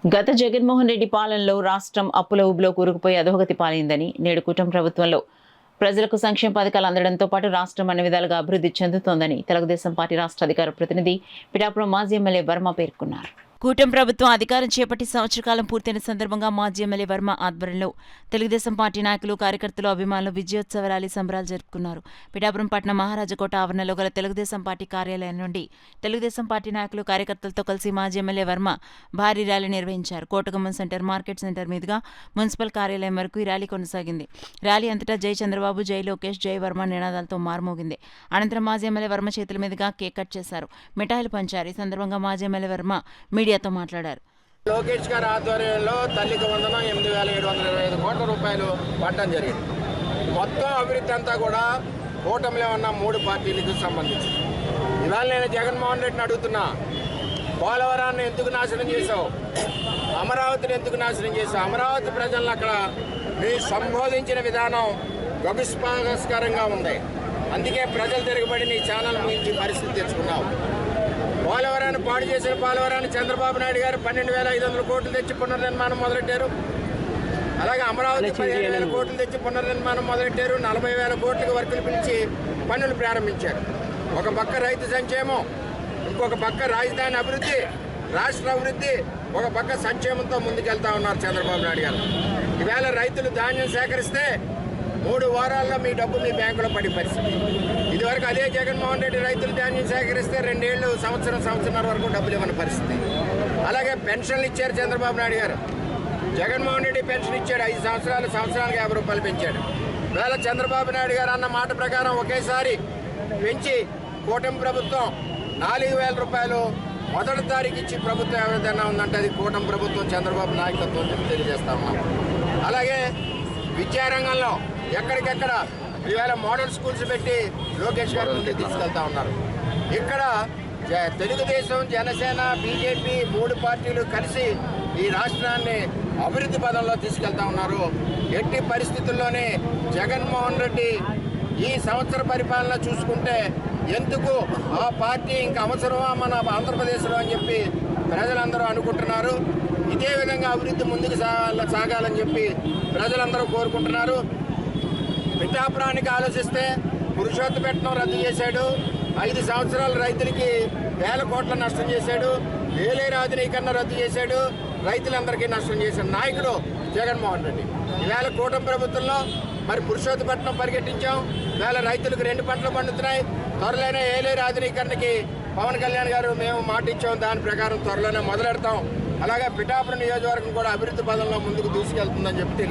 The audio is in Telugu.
గత జగన్మోహన్ రెడ్డి పాలనలో రాష్ట్రం అప్పుల ఊబిలో కూరుకుపోయి అధోగతి పాలైందని, నేడు కూటమి ప్రభుత్వంలో ప్రజలకు సంక్షేమ పథకాలు అందడంతో పాటు రాష్ట్రం అన్ని విధాలుగా అభివృద్ధి చెందుతోందని తెలుగుదేశం పార్టీ రాష్ట్ర అధికార ప్రతినిధి పిఠాపురం మాజీ ఎమ్మెల్యే వర్మ పేర్కొన్నారు. కూటమి ప్రభుత్వం అధికారం చేపట్టి సంవత్సర కాలం పూర్తయిన సందర్భంగా మాజీ ఎమ్మెల్యే వర్మ ఆధ్వర్యంలో తెలుగుదేశం పార్టీ నాయకులు, కార్యకర్తలు, అభిమానులు విజయోత్సవ ర్యాలీ సంబరాలు జరుపుకున్నారు. పిఠాపురం పట్టణ మహారాజకోట ఆవరణలో గల తెలుగుదేశం పార్టీ కార్యాలయం నుండి తెలుగుదేశం పార్టీ నాయకులు, కార్యకర్తలతో కలిసి మాజీ ఎమ్మెల్యే వర్మ భారీ ర్యాలీ నిర్వహించారు. కోటగుమ్మం సెంటర్, మార్కెట్ సెంటర్ మీదుగా మున్సిపల్ కార్యాలయం వరకు ఈ ర్యాలీ కొనసాగింది. ర్యాలీ అంతటా జై చంద్రబాబు, జై లోకేష్, జై వర్మ నినాదాలతో మారుమోగింది. అనంతరం మాజీ ఎమ్మెల్యే వర్మ చేతుల మీదుగా కేక్ కట్ చేశారు, మిఠాయిలు పంచారు. ఈ సందర్భంగా మాజీ ఎమ్మెల్యే వర్మ మీడియాతో మాట్లాడారు. లోకేష్ గారి ఆధ్వర్యంలో తల్లికి వందనం 8,725 కోట్ల రూపాయలు పట్టడం జరిగింది. మొత్తం అభివృద్ధి అంతా కూడా కూటమిలో ఉన్న 3 పార్టీలకు సంబంధించి. ఇవాళ నేను జగన్మోహన్ రెడ్డిని అడుగుతున్నా, పోలవరాన్ని ఎందుకు నాశనం చేశావు? అమరావతిని ఎందుకు నాశనం చేశావు? అమరావతి ప్రజలను అక్కడ నీ సంబోధించిన విధానం గొప్పస్పాస్కరంగా ఉంది. అందుకే ప్రజలు తిరగబడి నీ ఛానల్ ముగించి పరిస్థితి తెచ్చుకున్నావు. పోలవరాన్ని పాడు చేసిన పోలవరాన్ని చంద్రబాబు నాయుడు గారు 12,500 కోట్లు తెచ్చి పునర్నిర్మాణం మొదలెట్టారు. అలాగే అమరావతి 15,000 కోట్లు తెచ్చి పునర్నిర్మాణం మొదలెట్టారు. 40,000 కోట్లకు వర్కులు పిలిచి పనులు ప్రారంభించారు. ఒక పక్క రైతు సంక్షేమం, ఇంకొక పక్క రాజధాని అభివృద్ధి, రాష్ట్ర అభివృద్ధి, ఒక పక్క సంక్షేమంతో ముందుకెళ్తా ఉన్నారు చంద్రబాబు నాయుడు గారు. ఈవేళ రైతులు ధాన్యం సేకరిస్తే 3 వారాల్లో మీ డబ్బు మీ బ్యాంకులో పడే పరిస్థితి. ఇదివరకు అదే జగన్మోహన్ రెడ్డి రైతులు ధాన్యం సేకరిస్తే 2 ఏళ్ళు, సంవత్సరంన్నర వరకు డబ్బులు ఇవ్వని పరిస్థితి. అలాగే పెన్షన్లు ఇచ్చారు చంద్రబాబు నాయుడు గారు. జగన్మోహన్ రెడ్డి పెన్షన్ ఇచ్చాడు, 5 సంవత్సరాలు, సంవత్సరానికి 50 రూపాయలు పెంచాడు. ఇవాళ చంద్రబాబు నాయుడు గారు అన్న మాట ప్రకారం ఒకేసారి పెంచి కూటమి ప్రభుత్వం 4,000 రూపాయలు మొదటి తారీఖు ఇచ్చి ప్రభుత్వం ఏదైనా ఉందంటే అది కూటమి ప్రభుత్వం, చంద్రబాబు నాయకత్వం తెలియజేస్తా ఉన్నాం. అలాగే విద్యారంగంలో ఎక్కడికెక్కడ ఇవాళ మోడల్ స్కూల్స్ పెట్టి లోకేష్ గారు ముందుకు తీసుకెళ్తా ఉన్నారు. ఇక్కడ తెలుగుదేశం, జనసేన, బీజేపీ 3 పార్టీలు కలిసి ఈ రాష్ట్రాన్ని అభివృద్ధి పదంలో తీసుకెళ్తా ఉన్నారు. ఎట్టి పరిస్థితుల్లోనే జగన్మోహన్ రెడ్డి ఈ సంవత్సర పరిపాలన చూసుకుంటే ఎందుకు ఆ పార్టీ ఇంకా అవసరమా మన ఆంధ్రప్రదేశ్లో అని చెప్పి ప్రజలందరూ అనుకుంటున్నారు. ఇదే విధంగా అభివృద్ధి ముందుకు సాగాలని చెప్పి ప్రజలందరూ కోరుకుంటున్నారు. పిఠాపురానికి ఆలోచిస్తే పురుషోత్తపట్నం రద్దు చేశాడు. 5 సంవత్సరాలు రైతులకి 1,000 కోట్ల నష్టం చేశాడు. వేలేరు ఆధునీకరణ రద్దు చేశాడు. రైతులందరికీ నష్టం చేసిన నాయకుడు జగన్మోహన్ రెడ్డి. ఈవేళ కూటమి ప్రభుత్వంలో మరి పురుషోత్తపట్నం పరిగెట్టించాం. ఈవేళ రైతులకు 2 పంటలు పండుతున్నాయి. త్వరలోనే ఏలేరు ఆధునీకరణకి పవన్ కళ్యాణ్ గారు మేము మాట ఇచ్చాం, దాని ప్రకారం త్వరలోనే మొదలెడతాం. అలాగే పిఠాపురం నియోజకవర్గం కూడా అభివృద్ధి పదంలో ముందుకు దూసుకెళ్తుందని చెప్పి తెలియజేస్తాం.